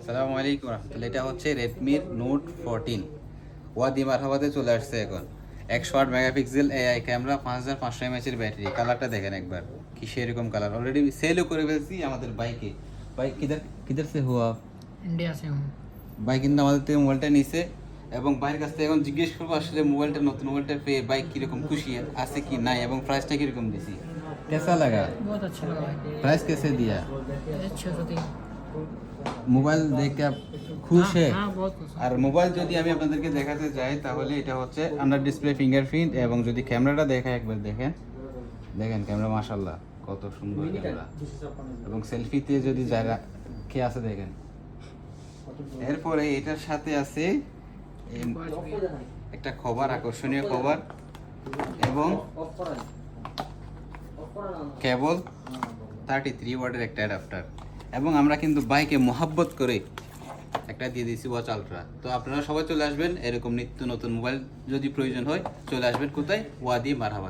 আসসালামু আলাইকুম রহমতুল্লাহ। এটা হচ্ছে রেডমির নোট 14 ওয়াদি মারহাবাতে চলে আসছে এখন। 108 megapixel AI camera, 5500 mAh battery. কালারটা দেখেন একবার, কি সেরকম কালার। অলরেডি সেলও করে ফেলছি আমাদের বাইকে। বাইক কিধার কিধার সে হুয়া इंडिया से हूँ। ভাই কিন্তু আমাদের থেকে মোবাইলটা নিছে এবং ভাইয়ের কাছ থেকে এখন জিজ্ঞেস করবো আসলে মোবাইলটা, নতুন মোবাইলটা পেয়ে বাইক কিরকম খুশি আছে কি নাই এবং প্রাইসটা কিরকম দিছি। कैसा लगा? बहुत अच्छा लगा भाई। प्राइस कैसे दिया? 603। মোবাইল দেখে আপ খুশ है? हाँ बहुत खुश हूँ। আর মোবাইল যদি আমি আপনাদেরকে দেখাতে যাই তাহলে এটা হচ্ছে আন্ডার ডিসপ্লে ফিঙ্গারপ্রিন্ট, এবং যদি ক্যামেরাটা দেখায় একবার দেখেন, দেখেন ক্যামেরা মাশাআল্লাহ কত সুন্দর ক্যামেরা, এবং সেলফিতে যদি যারা কে আছে দেখেন। এরপরে এটার সাথে আছে একটা কভার, আকর্ষণীয় কভার এবং কেবল 33 ওয়াটের একটা অ্যাডাপ্টার, এবং আমরা কিন্তু বাইকে মোহাব্বত করে একটা দিয়ে দিয়েছি ওয়াচ আলট্রা। তো আপনারা সবাই চলে আসবেন, এরকম নিত্য নতুন মোবাইল যদি প্রয়োজন হয় চলে আসবেন কোথায়? ওয়াদি মারহাবাদ।